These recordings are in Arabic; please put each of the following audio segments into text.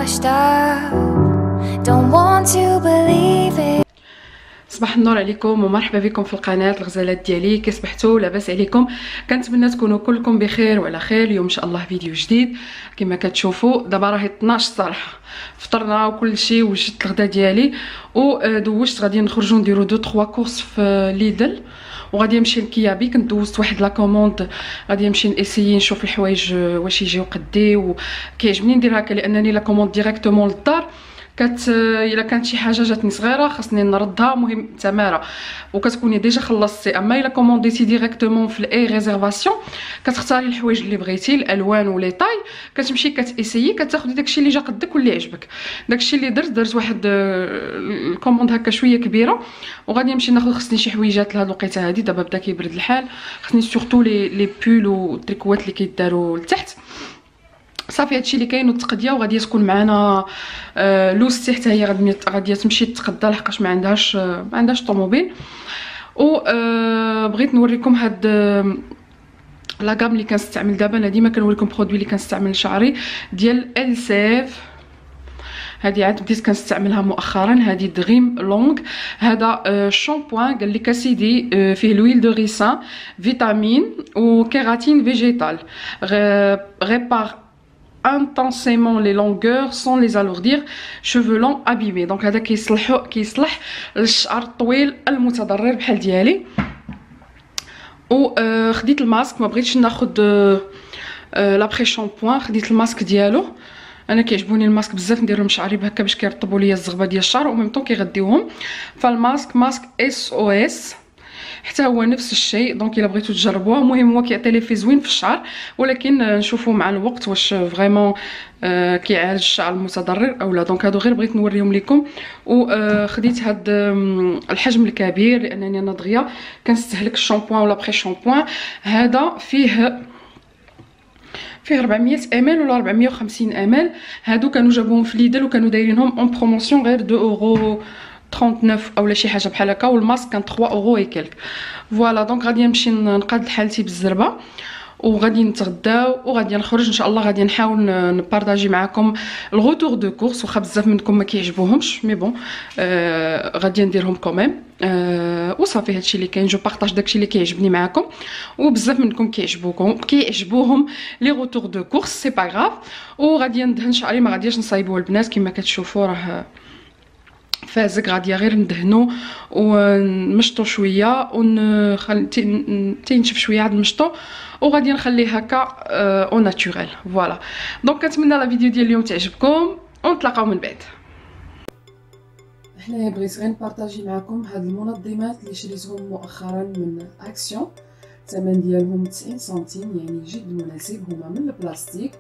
washed up. Don't want to believe it. صباح النور عليكم ومرحبا بكم في القناه الغزالات ديالي. كي صبحتوا لاباس عليكم؟ كنتمنى تكونوا كلكم بخير وعلى خير. اليوم ان شاء الله فيديو جديد. كما كتشوفوا دابا راهي 12 الصراحه، فطرنا وكل شيء وجدت الغدا ديالي ودوشت. غادي نخرجوا نديروا 2-3 كورس في ليدل وغادي نمشي لكيابي. كنت دوزت واحد لا كوموند، غادي نمشي نسيي نشوف الحوايج واش يجيو قدي، وكيعجبني ندير هكا لانني لا كوموند ديريكتومون للدار. الا كانت شي حاجه جاتني صغيره خاصني نردها، مهم تماره وكتكوني ديجا خلصتي. اما الا كومونديتي ديريكتومون في الاي ريزيرفاسيون كتختاري الحوايج اللي بغيتي، الالوان ولي طاي، كتمشي كتاسيي كتاخدي داكشي اللي جا قدك واللي عجبك. داكشي اللي درت واحد الكوموند هكا شويه كبيره وغادي نمشي ناخذ خصني شي حويجات لهاد الوقيته هادي. دابا بدا كيبرد الحال، خصني سورتو لي بول والتريكوات اللي كيداروا لتحت. صافي هادشي اللي كاين والتقديه. وغادي تكون معنا لوستي حتى هي غادي تمشي تتقدى لحقاش ما عندهاش طوموبيل. و بغيت نوريكم هاد لاكام اللي كنستعمل دابا. انا ديما كنوريكم برودوي اللي كنستعمل لشعري ديال السيف. هذه عاد بديت كنستعملها مؤخرا، هذه دريم لونغ. هذا شامبوان قال لك اسيدي فيه لويل دو ريسان، فيتامين وكيراتين فيجيتال، ريبار intensément les longueurs sans les alourdir, cheveux longs abîmés. donc هذا كيصلح للشعر الطويل المتضرر بحال ديالي. و خديت الماسك، ما بغيتش ناخذ لابري شامبوان، خديت الماسك ديالو. انا كيعجبوني الماسك بزاف، نديرهم شعري بهكا باش كيرطبوا ليا الزغبه ديال الشعر وميم طون كيغديوهم. فالماسك ماسك اس او اس حتى هو نفس الشيء. دونك الا بغيتو تجربوه، المهم هو كيعطي ليفي زوين في الشعر، ولكن نشوفوا مع الوقت واش فريمون كيعالج الشعر المتضرر او لا. دونك هادو غير بغيت نوريهم لكم. وخديت هاد الحجم الكبير لانني انا دغيا كنستهلك الشامبوان ولا بري شامبوان. هذا فيه 400 ml ولا 450 ml. هادو كانوا جابوهم في ليدل وكانوا دايرينهم اون بروموسيون غير 2 اورو 39 اولا شي حاجه بحال هكا، والماسك كان 3 اورو اي كلك. فوالا دونك غادي نمشي نقاد حالتي بالزربه وغادي نتغداو وغادي نخرج ان شاء الله. غادي نحاول نبارطاجي معكم الغوتور دو كورس، واخا بزاف منكم ما كيعجبوهمش مي بون غادي نديرهم كوميم. وصافي هادشي اللي كاين، جو بارطاج داكشي اللي كيعجبني معكم، وبزاف منكم كيعجبوهم لي غوتور دو كورس، سي با غاف. وغادي ندهن شعري، ما غاديش نصايبوه البنات كما كتشوفوا راه فازق. غادي غير ندهنو ونمشطو شويه تينشف شويه عاد نمشطو وغادي نخليه هكا او ناتوريل. فوالا دونك كنتمنى لا فيديو ديال اليوم تعجبكم ونتلاقاو من بعد. هنايا بغيت غير نبارطاجي معكم هاد المنظمات اللي شريتهم مؤخرا من اكسيون. الثمن ديالهم 90 سنتيم، يعني جد مناسب. هما من البلاستيك.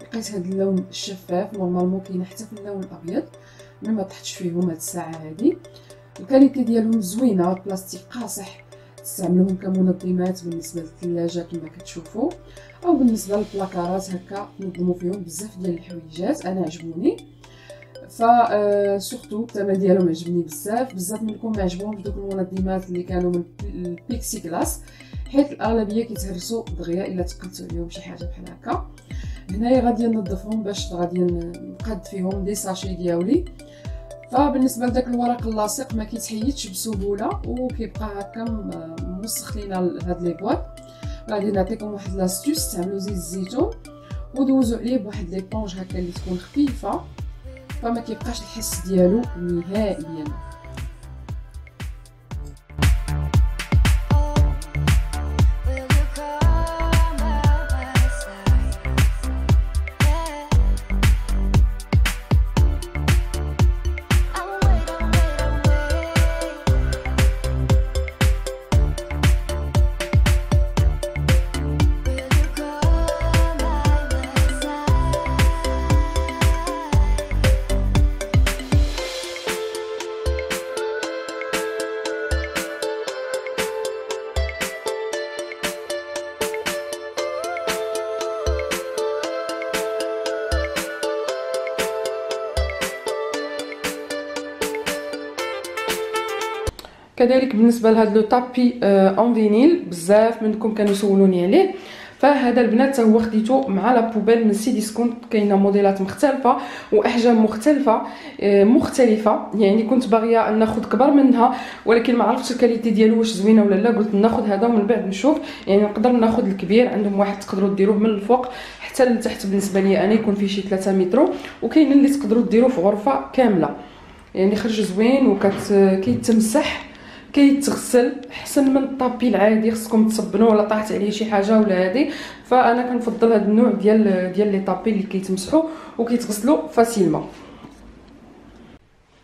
لقيت هاد اللون الشفاف، نورمالمون كاين حتى في اللون الابيض، مي ما طحتش فيهم هاد الساعه هادي. الكاليتي ديالهم زوينه، البلاستيك قاصح، تستعملوهم كمنظمات بالنسبه للثلاجه كما كتشوفوا، او بالنسبه للبلاكارات هكا تنظموا فيهم بزاف ديال الحويجات. انا عجبوني، ف سورتو الثمن ديالهم عجبني بزاف. بزاف منكم ما عجبهمش دوك المنظمات اللي كانوا من البيكسي كلاس، حيت الاغلبيه كيتهرسوا دغيا الا تقلتوا عليهم شي حاجه بحال هكا. هنايا غادي ننظفهم باش غادي نقاد فيهم دي ساشي ديالي. فبالنسبه لداك الورق اللاصق ما كيتحيدش بسهوله وكيبقى هكا موسخ لينا هاد لي بواط. غادي نعطيكم واحد لاستوس، استعملوا زيت الزيتون ودوزوا عليه بواحد ليبونج هكا اللي تكون خفيفه، فما كيبقاش الحس ديالو نهائيا. كذلك بالنسبه لهذا لو طابي اون فينيل، بزاف منكم كانوا سولوني عليه. فهذا البنات هو خديته مع لا بوبيل من سي ديسكونت. كاينه موديلات مختلفه واحجام مختلفه يعني كنت باغيه ناخذ كبر منها ولكن ما عرفتش الكاليتي ديالو واش زوينه ولا لا، قلت ناخذ هذا ومن بعد نشوف. يعني نقدر ناخذ الكبير، عندهم واحد تقدروا ديروه من الفوق حتى لتحت، بالنسبه لي انا يكون فيه شي 3 متر، وكاين اللي تقدروا ديروه في غرفه كامله. يعني خرج زوين كيتمسح كيتغسل احسن من الطابي العادي، خصكم تصبنوه ولا طاحت عليه شي حاجه ولا هادي. فانا كنفضل هذا النوع ديال لي طابي اللي كيتمسحوا وكيتغسلوا فاسيلمون.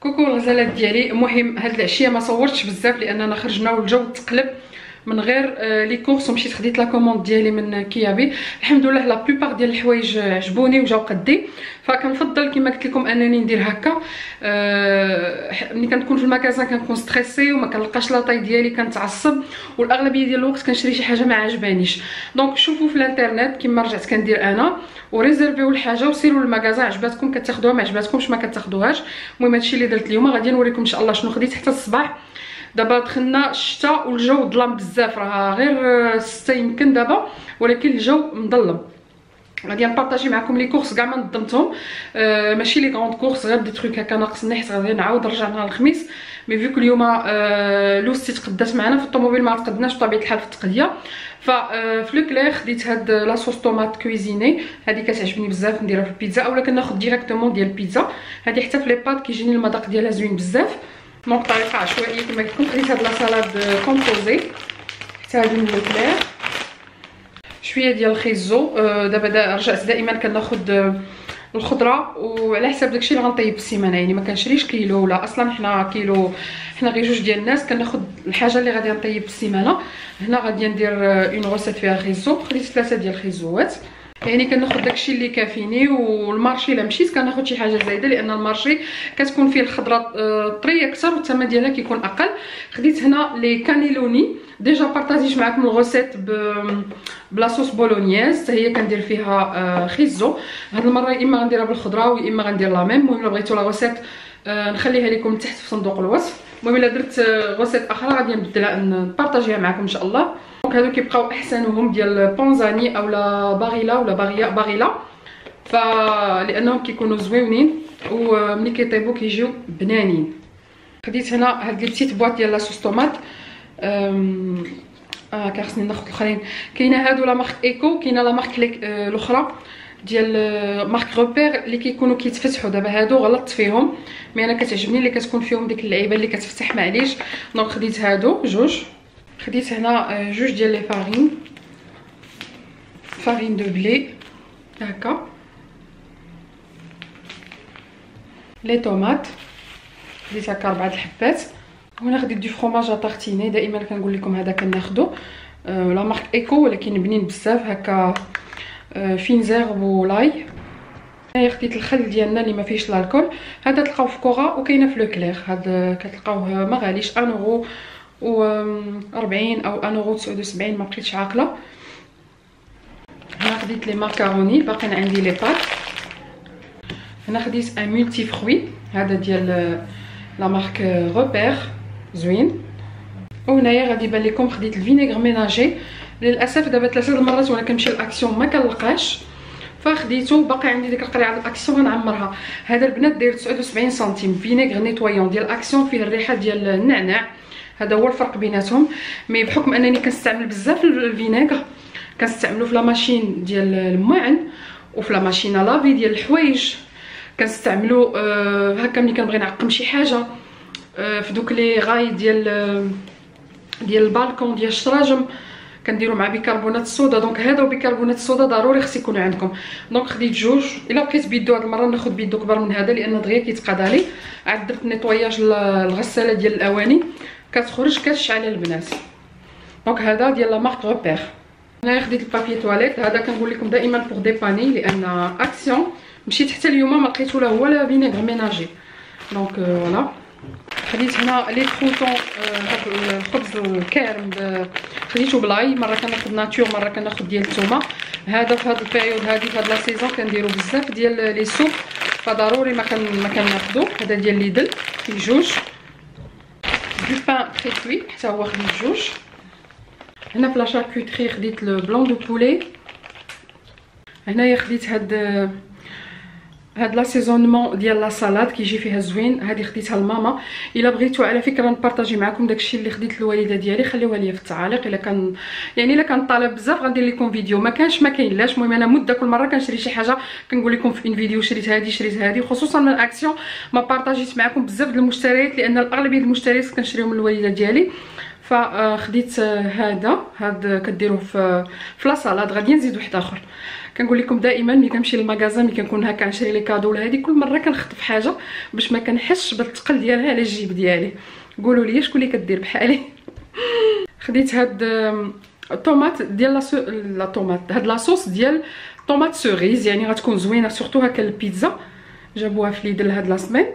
كوكو الغزالات ديالي، المهم هاد العشيه ما صورتش بزاف لاننا خرجنا والجو تقلب من غير لي كورس، ومشيت خديت لا كوموند ديالي من كيابي. الحمد لله لا بلوبار ديال الحوايج عجبوني وجاو قدي، فكنفضل كما قلت لكم انني ندير هكا. ملي كنكون في المكازان كنكون ستريسي وما كنلقاش لاطاي ديالي، كنتعصب، والاغلبيه ديال الوقت كنشري شي حاجه ما عجبانيش. دونك شوفوا في الانترنت كما رجعت كندير انا، وريزيرفيو الحاجه وسيروا للمكازان، عجباتكم كتاخذوها، ما عجباتكمش ما كتاخذوهاش. المهم هادشي اللي درت اليوم. غادي نوريكم ان شاء الله شنو خديت حتى الصباح. دابا دخلنا الشتاء والجو ظلام بزاف، راه غير 6 يمكن دابا، ولكن الجو مظلم. غادي نبارطاجي معكم لي كورس كاع ما نظمتهم، ماشي لي غروند كورس، غير دي تروك هكا ناقصني حيت غادي نعاود نرجع نهار الخميس. مي فيك اليوم لوستي تقدات معنا في الطوموبيل، ما تقدناش بطبيعه الحال في التقديه. في لوكلير خديت هاد لا صوص طوماط كويزيني، هذه كتعجبني بزاف نديرها في البيتزا، اولا كناخذ ديريكتومون ديال البيتزا. هذه حتى في لي بات كيجيني المذاق ديالها زوين بزاف. دونك طريقه عشوائيه كما قلت لكم. خديت هاد لا سالاد كومبوزي حتى هذه من لوكلير، شويه ديال الخيزو. دابا رجعت دائما كناخذ الخضره وعلى حساب داكشي اللي غنطيب في السيمانه، يعني ما كنشريش كيلو ولا اصلا حنا غير جوج ديال الناس كناخذ الحاجه اللي غادي نطيب في السيمانه. هنا غادي ندير اون غوسيت فيها خيزو، خديت 3 ديال الخيزوات، يعني كناخذ داكشي اللي كافيني. والمارشي الا مشيت كناخذ شي حاجه زايده، لان المارشي كتكون فيه الخضره طريه اكثر والثمن ديالها كيكون اقل. خديت هنا لي كانيلوني، ديجا بارطاجيت معكم الغوسيت بلا صوص بولونياز، حتى هي كندير فيها خيزو. هاد المره يا اما غنديرها بالخضره ويا اما غندير لا ميم. المهم الا بغيتو لا غوسيت نخليها لكم تحت في صندوق الوصف. المهم الا درت غوسيت اخرى غادي نبدلها نبارطاجيها معكم ان شاء الله. دونك هادو كيبقاو احسنهم ديال بونزاني اولا باغيلا ولا باغيلا، لانهم كيكونوا زويونين وملي كيطيبوا كيجيو بنانين. خديت هنا هاد لي بتيت بواط ديال لاصوص طوماط. كنخصني ناخذ الاخرين. كاينه هادو لا مارك ايكو، كاينه لا مارك الاخرى ديال مارك روبير اللي كيكونوا كيتفتحوا. دابا هادو غلطت فيهم، مي انا كتعجبني اللي كتكون فيهم ديك اللعيبه اللي كتفتح معليش. دونك خديت هادو جوج. خديت هنا جوج ديال لي فارين دو بلي هكا. لي طوماط خديت هكا 4 الحبات. هنا خديت دو فروماج طارتيني، دائما كنقول لكم هذا كناخذو لا مارك ايكو، ولكن بنين بزاف هكا فين زيرب ولاي. هنايا خديت الخل ديالنا اللي ما فيهش الكحول، هذا تلقاوه في كورا وكاينه في لوكلير. هذا كتلقاوه ما غاليش 1 اورو و40 او 1 اورو 79، ما بقيتش عاقله. هنا خديت لي ماكاروني، باقيين عندي لي بات. هنا خديت ان مولتي فروي، هذا ديال لا مارك روبير زوين. وهنايا غادي يبان لكم خديت الفينيغر ميناجي. للاسف دابا 3 المرات وانا كنمشي للاكسيون ما كنلقاش، فخديته. باقي عندي ديك القريعه ديال الاكسيون غنعمرها. هذا البنات داير 79 سنتيم، فينيغر نيتويون ديال الاكسيون فيه الريحه ديال النعناع، هذا هو الفرق بيناتهم. مي بحكم انني كنستعمل بزاف الفينيغر، كنستعملو في لا ماشين ديال الماعن وفي لا ماشين لافي ديال الحوايج، كنستعملو هكا ملي كنبغي نعقم شي حاجه في دوك لي غاي ديال البالكون ديال الشراجم، كنديرو مع بيكربونات الصودا. دونك هذا وبيكربونات الصودا ضروري خص يكونوا عندكم. دونك خديت جوج. الا بقيت بيدو هاد المره ناخذ بيدو كبر من هذا لان دغيا كيتقاد لي. عاد درت نيطواياج الغساله ديال الاواني كتخرج كتشعل البنات. دونك هذا ديال لا مارك روبير. هنايا خديت البابي تواليت، هذا كنقول لكم دائما بوغ ديباني، لان اكسيون مشيت حتى اليوم ما لقيتو لا هو لا فينيغر ميناجي. دونك فوالا. خديت هنا لي كروطون، هاد الخبز الكارم خديتو بلاي، مره كناخذ ناتور مره كناخذ ديال الثومه. هذا في هاد البيريود هادي في هاد لا سيزون كنديرو بزاف ديال لي سوب، فضروري ما كناخذو. هذا ديال ليدل فيه جوج. دو بان تري كوي حتى هو خديت جوج. هنا في لا شاركوتري خديت لو بلون دو بولي هنايا خديت هاد لاسيزونمون ديال لا سالاد كيجي فيها زوين. هذه خديتها لماما. الا بغيتو على فكره نبارطاجي معكم داكشي اللي خديت للوالده ديالي خليوها ليا في التعاليق. الا كان طالب بزاف غندير لكم فيديو، ما كاينلاش. المهم انا مده كل مره كنشري شي حاجه كنقول لكم في فيديو شريت هذه خصوصا من اكسيون. ما بارطاجيت معكم بزاف د المشتريات لان الاغلبيه المشتريات كنشريهم من الوالده ديالي. فخديت هاد كديروه في لا سالاد. غادي نزيد واحد اخر. كنقول لكم دائما ملي كنمشي للمغازا ملي كنكون هكا نشري لي كادو ولا هذه كل مره كنخطف حاجه باش ما كنحسش بالثقل ديالها على الجيب ديالي. قولوا لي شكون اللي كدير بحالي. خديت هاد الطوماط ديال لا طوماط، هاد لاصوص ديال طوماط سوريز، يعني غتكون زوينه سورتو هكا البيتزا. جابوها في ليدل هاد لا سمين.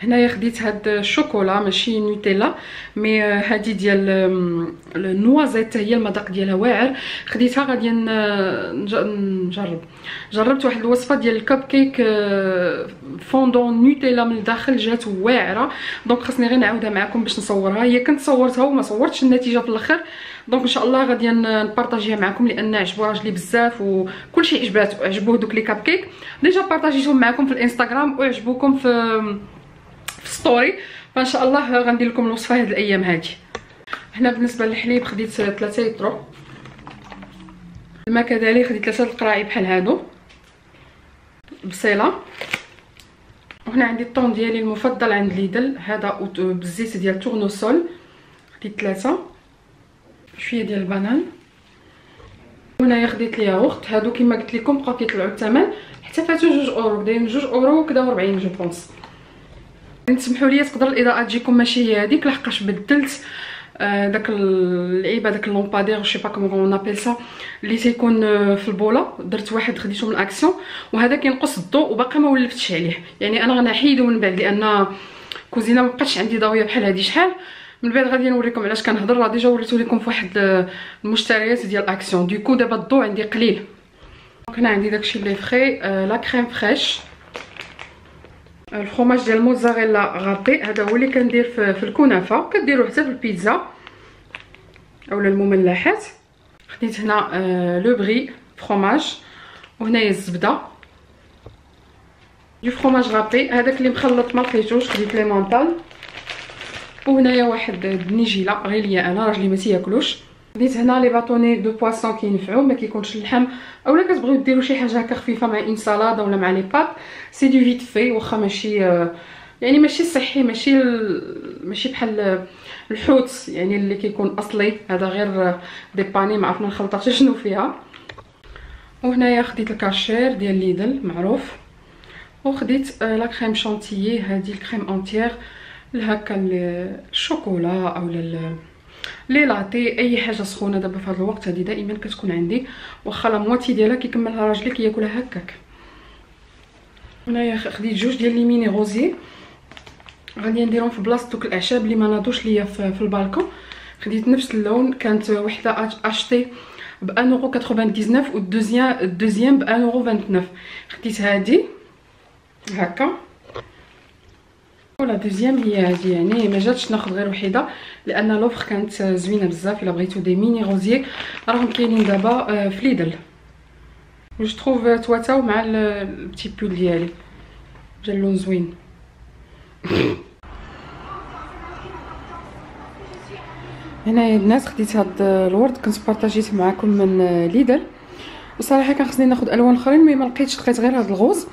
هنايا خديت هاد الشوكولا ماشي نوتيلا مي هادي ديال النوازيت، هي المذاق ديالها واعر. خديتها غادي نجرب. جربت واحد الوصفه ديال الكب كيك فوندون نوتيلا من الداخل، جات واعره. دونك خاصني غير نعاودها معكم باش نصورها. هي كنت صورتها وما صورتش النتيجه في الاخر. دونك ان شاء الله غادي نبارطاجيها معكم لان عجبو راجلي بزاف وكلشي عجبوه دوك لي كاب كيك. ديجا بارطاجيتهم معكم في الانستغرام وعجبوكم في ستوري. فان شاء الله غندير لكم الوصفه هاد الايام هادي. هنا بالنسبه للحليب خديت 3 لتر. الماء كذلك خديت 3 القراعي بحال هادو بصيله. وهنا عندي الطون ديالي المفضل عند ليدل، هذا بالزيت ديال تورنوسول خديت 3. شويه ديال البنان. هنايا خديت الياغورت. هادو كما قلت لكم بقاو كيطلعوا الثمن حتى فاتو 2 اورو، دايرين 2 اورو كدا و40 جو بونس. نسمحوا لي تقدر الاضاءه تجيكم ماشي هي هذيك لحقاش بدلت داك اللعيبه داك اللومبادير شي با كومون اون ابيل سا اللي تيكون في البوله. درت واحد خديته من اكسيون وهذا كينقص الضوء وباقي ما ولفتش عليه. يعني انا غنحيدو من بعد لان كوزينه ما بقاتش عندي ضويه بحال هذه شحال. من بعد غادي نوريكم علاش كنهضر. راه ديجا وريتو لكم في واحد المشتريات ديال اكسيون. دوكو دابا الضوء عندي قليل. هنا عندي داكشي اللي فري لا كريم فريش، الفرomاج ديال الموزاريلا غابي. هذا هو اللي كندير في الكنافه، كديروه حتى في البيتزا اولا المملحات. خديت هنا لو بري فرomاج، وهنايا الزبده دو فرomاج غابي. هذاك اللي مخلط ما لقيتوش خديت لي مونطال. وهنايا واحد النيجيله غير ليا انا، راجلي ما تياكلوش. خديت هنا لي باطوني دو بواسون كينفعوا ما كيكونش اللحم، اولا كتبغيو ديروا شي حاجه هكا خفيفه مع اون سالاد ولا مع لي بات. سي دو فيت في، واخا ماشي يعني ماشي صحي، ماشي بحال الحوت يعني اللي كيكون اصلي. هذا غير ديباني ما عرفنا نخلطها حتى شنو فيها. وهنايا خديت الكاشير ديال ليدل معروف. وخديت لا كريم شانتيي، هذه الكريم اونتيير هكا الشوكولا اولا لي لاتي، اي حاجه سخونه دابا في هذا الوقت هذه دائما كتكون عندي. واخا لا موتي ديالها كيكملها راجلي كياكلها هكاك. هنايا خديت 2 ديال لي ميني غوزي غادي نديرهم في بلاصه دوك الاعشاب اللي ما ناضوش ليا في البالكون. خديت نفس اللون، كانت وحده اشتي ب 1.99 والدوزيام ب 1.29. خديت هذه هكا ولا دوزيام هي هذه، يعني ما جاتش ناخذ غير وحده لان لوفر كانت زوينه بزاف. الا بغيتو دي ميني غوزيي راهم كاينين دابا في ليدل. جو تروف تواتاو مع البتي بول ديالي جا اللون زوين. هنايا الناس خديت هاد الورد كنت بارطاجيت معكم من ليدل. وصراحه كان خصني ناخذ الوان اخرين مي ما لقيتش، لقيت غير هاد الغوز.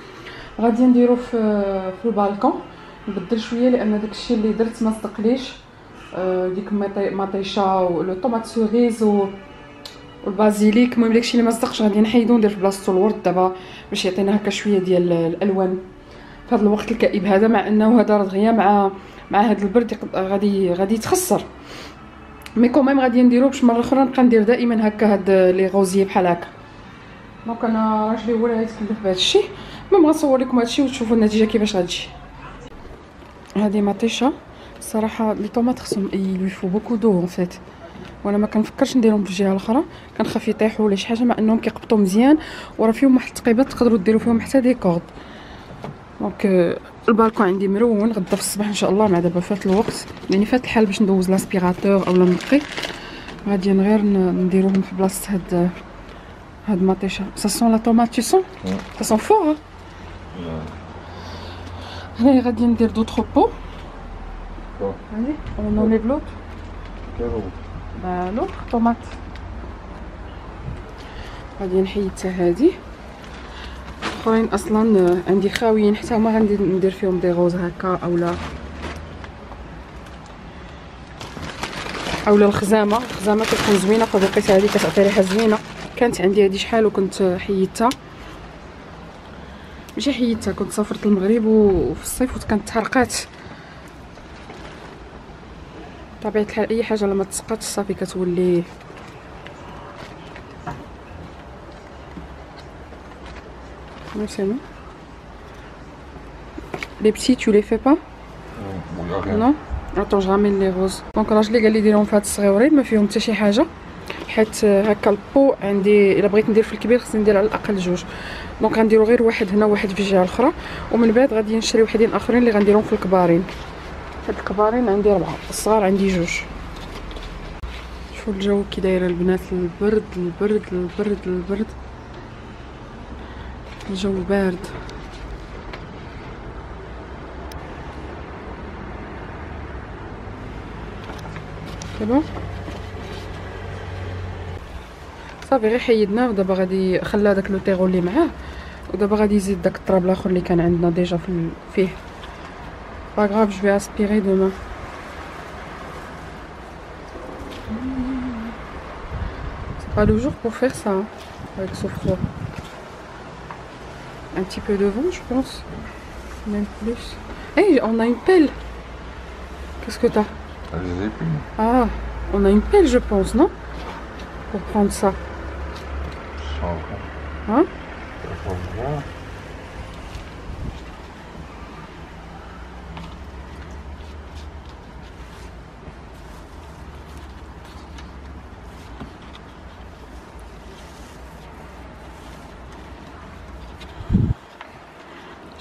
غادي نديرو في البالكون نبدل شويه لان داكشي اللي درت ما صدقليش. ديك مطيشه والطوماط سوريز والبازيليك، المهم داكشي اللي ما صدقش غادي نحيدو ندير في بلاصتو الورد دابا باش يعطينا هكا شويه ديال الالوان في هذا الوقت الكئيب هذا. مع انه هذا راه دغيا مع هذا البرد غادي يتخسر، مي كوميم غادي نديرو باش مره اخرى نبقى ندير دائما هكا هاد لي غوزيي بحال هكا. دونك انا راجلي هو اللي غيتكلف بهذا الشيء. المهم غنصور لكم هذا الشيء وتشوفوا النتيجه كيفاش غتجي. هذه مطيشه صراحه لي طوماط خصهم يلو يفو بوكو دو اون فيت، وانا ما كنفكرش نديرهم في الجهه الاخرى، كنخاف يطيحوا ولا شي حاجه، مع انهم كيقبطوا مزيان وراه فيهم واحد التقيبات تقدروا ديروا فيهم حتى دي كورد. دونك البالكون عندي مرون، غدا في الصباح ان شاء الله مع دابا فات الوقت يعني فات الحال باش ندوز لاسبيراتور اولا نقي، غادي غير نديروهم في بلاصه هاد مطيشه ça sent la tomate tu sens ça sent fort hein. هنايا غادي ندير دوطخ بو هادي on enlève l'autre l'autre tomate غادي نحيد حتى هادي. الاخرين اصلا عندي خاويين حتى هما غندير ندير فيهم دي غوز هكا اولا الخزامه كتكون زوينه فبقيت هذه كتعطي ريحه زوينه. كانت عندي هذه شحال وكنت حيدتها ماشي حيدتها كنت سافرت المغرب وفي الصيف وكانت تحرقات. طبيعه الحال اي حاجه لما تسقط صافي كتولي c'est bon. Les petits tu les fais pas? Non. Attends je ramène les roses. Donc راجلي قال لي ديرهم في هاد الصغيورين ما فيهم حتى شي حاجه حيت هكا البو عندي الا بغيت ندير في الكبير خصني ندير على الاقل جوج. دونك غنديرو غير واحد هنا وواحد في الجهه الاخرى ومن بعد غادي نشري وحدين اخرين اللي غنديرهم في الكبارين. هاد الكبارين عندي 4 الصغار عندي 2. شوفوا الجو كي دايره البنات البرد البرد البرد البرد الجو بارد. تمام صافي غير حيدناه ودابا غادي خلى داك لو تيغو اللي معاه ودابا غادي يزيد داك التراب الاخر اللي كان عندنا ديجا فيه با غراف جو في اسبيري دوما. C'est pas le jour pour faire ça hein, avec ce froid. Un petit peu de vent je pense, même plus. Hey, on a une pelle. Qu'est-ce que t'as? Les épines. Ah, on a une pelle je pense, non? Pour prendre ça. Hein?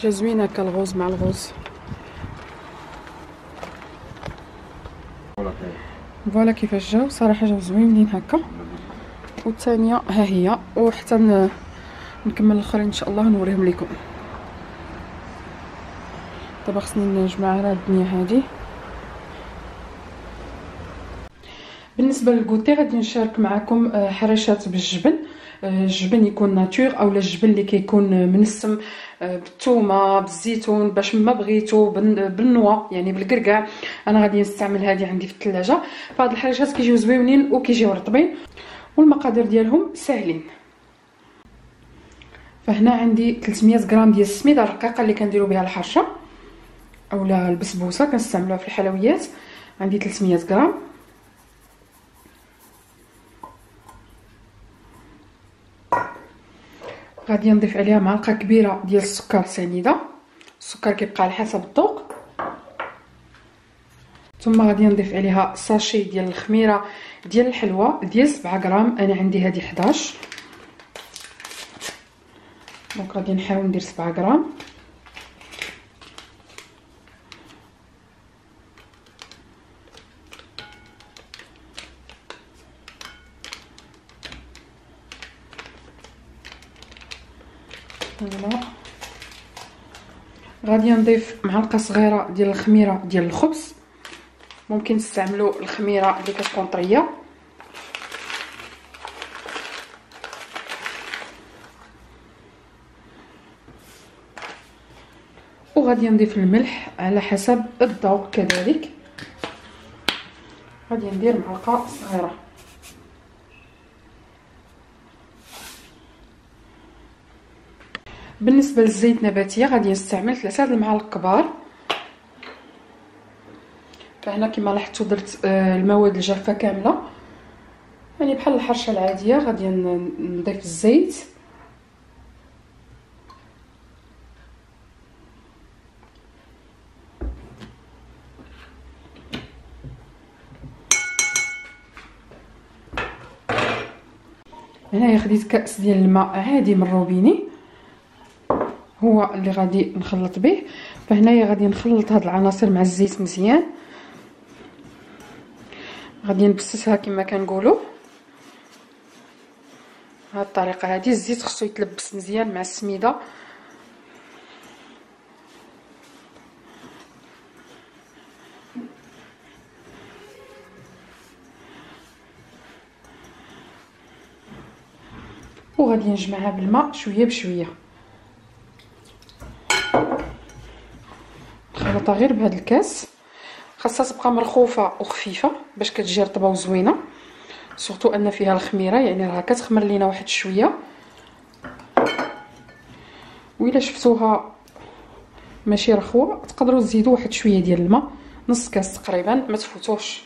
جا زوين هكا الغوز مع الغوز. فوالا كيفاش جاو صراحه جاو زوينين هكا. والثانيه ها هي وحتى نكمل الاخرين ان شاء الله نوريهم لكم. دابا خصني نجمع على الدنيا هذه. بالنسبه للكوتي غادي نشارك معكم حرشات بالجبن. الجبن يكون ناتور اولا الجبن اللي كيكون منسم بالثومه بالزيتون باش ما بغيتو بالنوا يعني بالكركاع. انا غادي نستعمل هذه عندي في الثلاجه. فهاد الحرشات كيجيو زويونين وكيجيو رطبين والمقادير ديالهم ساهلين. فهنا عندي 300 غرام ديال السميده الرقيقه اللي كنديروا بها الحرشه اولا البسبوسه كنستعملوها في الحلويات. عندي 300 غرام. غادي نضيف عليها معلقه كبيره ديال السكر سنيده. السكر كيبقى على حسب الذوق. ثم غادي نضيف عليها ساشي ديال الخميره ديال الحلوى ديال 7 غرام. انا عندي هذه 11 دونك غادي نحاول ندير 7 غرام. فوالا غادي نضيف معلقه صغيره ديال الخميره ديال الخبز. ممكن تستعملوا الخميره اللي كتكون طريه. وغادي نضيف الملح على حسب الذوق كذلك. غادي ندير معلقه صغيره. بالنسبه للزيت النباتيه غادي نستعمل 3 المعالق كبار. فهنا كما لاحظتوا درت المواد الجافه كامله يعني بحال الحرشه العاديه. غادي نضيف الزيت هنايا خديت كاس ديال الماء عادي من الروبيني هو اللي غادي نخلط به. فهنايا غادي نخلط هاد العناصر مع الزيت مزيان. غادي نبسسها كما كنقولوا. بهذه الطريقه هذه. الزيت خصو يتلبس مزيان مع السميده. وغادي نجمعها بالماء شويه بشويه. نخلطها غير بهذا الكاس. خاصها تبقى مرخوفه وخفيفه باش كتجي رطبه وزوينه، سورتو ان فيها الخميره، يعني راها كتخمر لينا واحد شويه. وإلا شفتوها ماشي رخوه تقدروا تزيدوا واحد شويه ديال الماء، نص كاس تقريبا، ما تفوتوش.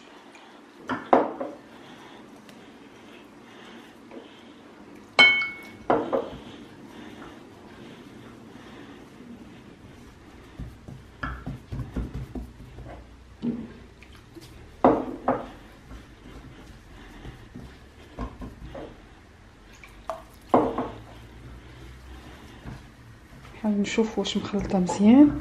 نحاول نشوف واش مخلطه مزيان.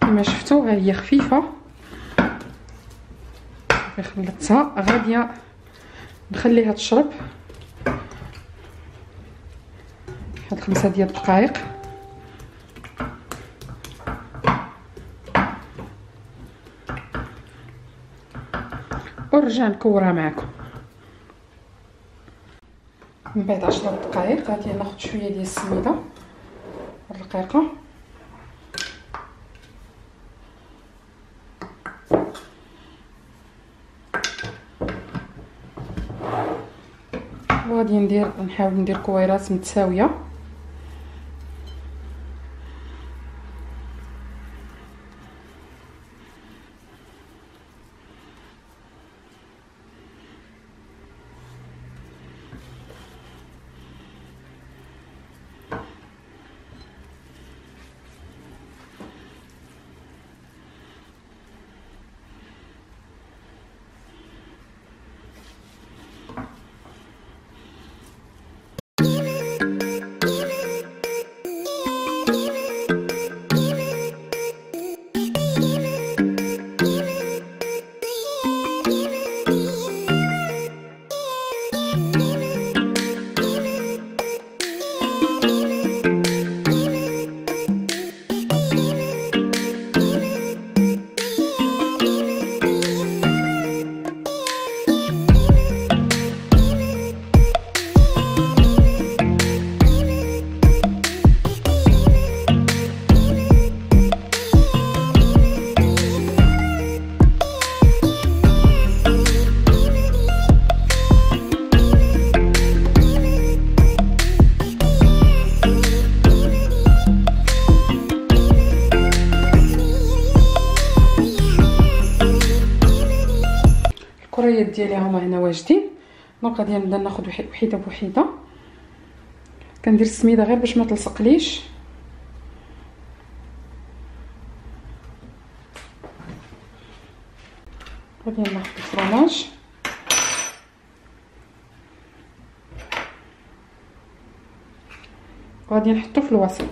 كما شفتوا ها هي خفيفه، صافي خلطتها. غاديه نخليها تشرب واحد 5 ديال الدقائق، ونرجع نكورها معكم. من بعد 10 دقائق غادي ناخذ شويه ديال السميده الرقيقه، وغادي نحاول ندير كويرات متساويه. الكريات ديالي هما هنا واجدين. دونك غادي نبدا ناخذ وحيده بوحيده. كندير السميده غير باش ما تلصقليش. غادي ناخذ الفرماج، غادي نحطو في الوسط.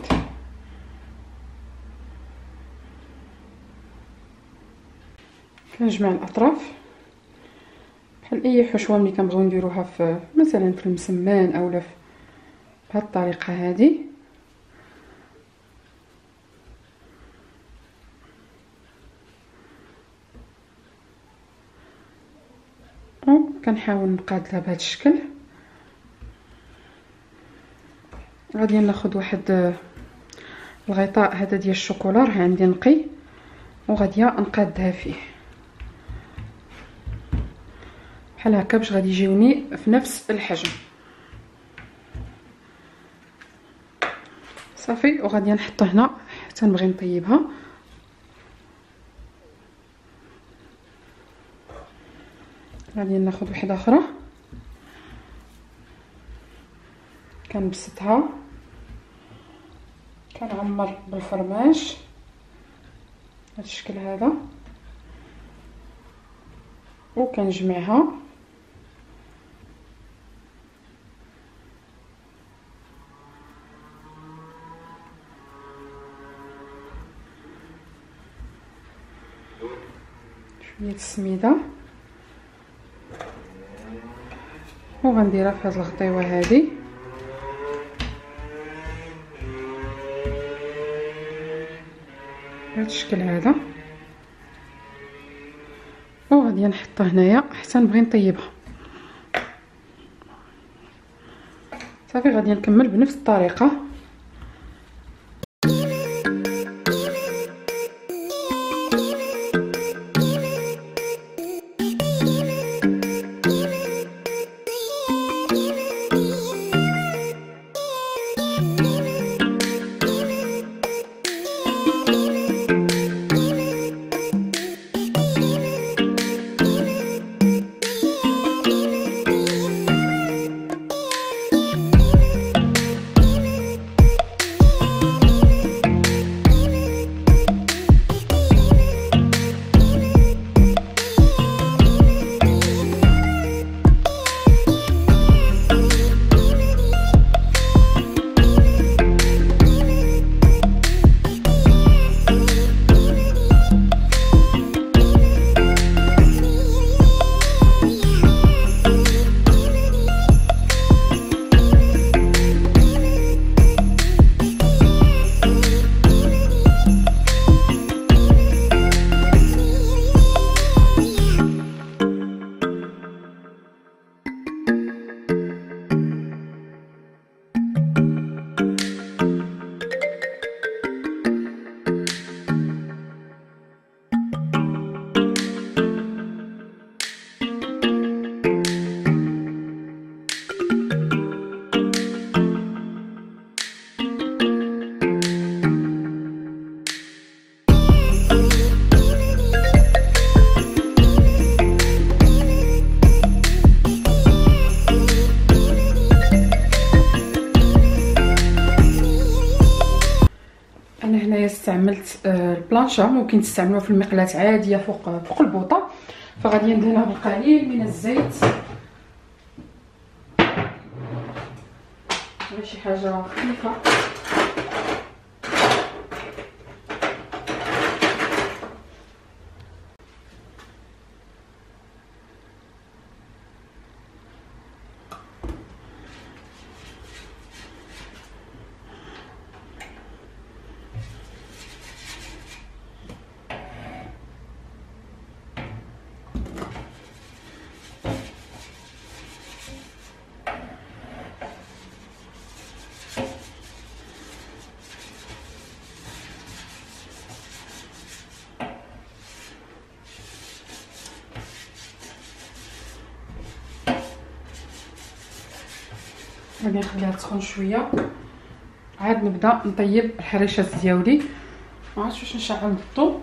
كنجمع الاطراف بحال اي حشوه ملي كنبغيو نديروها في مثلا في المسمان اولا في بهذه الطريقه هذه. كنحاول نقادلها بهذا الشكل. غادي ناخذ واحد الغطاء هذا ديال الشوكولا، راه عندي نقي، وغادي نقادها فيه بحال هكا باش غادي يجيوني في نفس الحجم. صافي، وغادي نحطها هنا حتى نبغي نطيبها. غادي ناخذ وحده اخرى كنبسطها، كنعمر بالفرماج هذا الشكل هذا وكنجمعها. شويه السميده وغنديرها في هذه الغطيوه هذه بهذا الشكل هذا، وغادي نحطها هنايا حتى نبغي نطيبها. صافي غادي نكمل بنفس الطريقه. انا هنايا استعملت البلانشا، ممكن تستعملوها في المقلاة عاديه فوق البوطه. فغادي ندهنها بالقليل من الزيت، شي حاجه خفيفه. غادي نخليها تسخن شويه، عاد نبدا نطيب الحريشات ديالي. ما عرفتش واش نشعل الضو.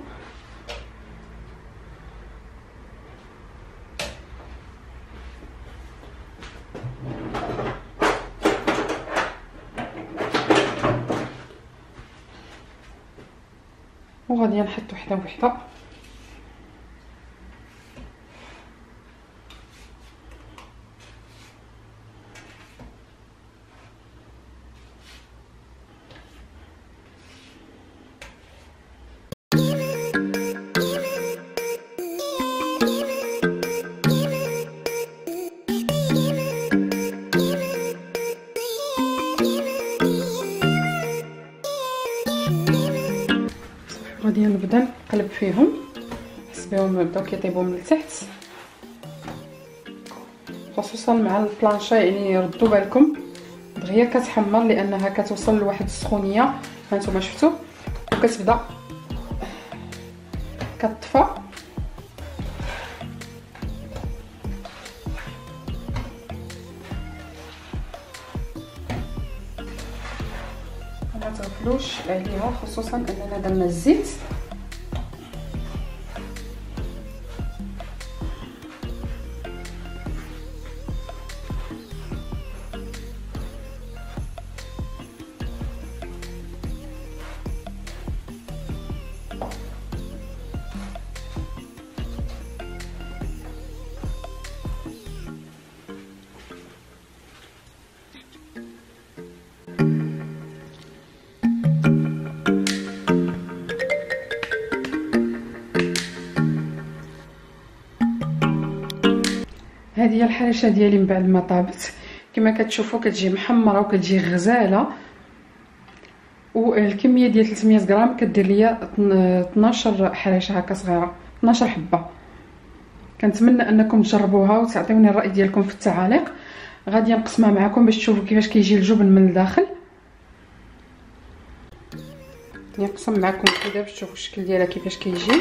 وغادي نحط وحده بوحده. غادي نبدا نقلب فيهم حسبيهم يبداو كيطيبوا من التحت، خصوصا مع البلانشا. يعني ردوا بالكم دغيا كتحمر لانها كتوصل لواحد السخونيه، هانتوما شفتوا، وكتبدا كتطفى. ما تغفلوش عليها، خصوصا اننا درنا الزيت. هذه هي الحريشه ديالي من بعد ما طابت. كما كتشوفوا كتجي محمره وكتجي غزاله، والكميه ديال 300 غرام كدير ليا 12 حريشه هكا صغيره، 12 حبه. كنتمنى انكم تجربوها وتعطيوني الراي ديالكم في التعاليق. غادي نقسمها معكم باش تشوفوا كيفاش كيجي الجبن من الداخل. نقسم معكم كذا باش تشوفوا الشكل ديالها كيفاش كيجي.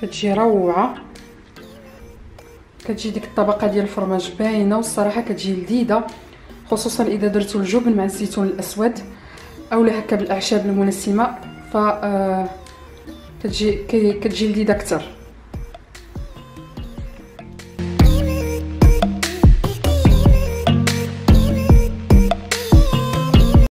كتجي روعه، كتجي ديك الطبقه ديال الفرماج باينه، والصراحه كتجي لذيذه، خصوصا اذا درتو الجبن مع الزيتون الاسود اولا هكا بالاعشاب المنسمه، ف كتجي لذيذه اكثر.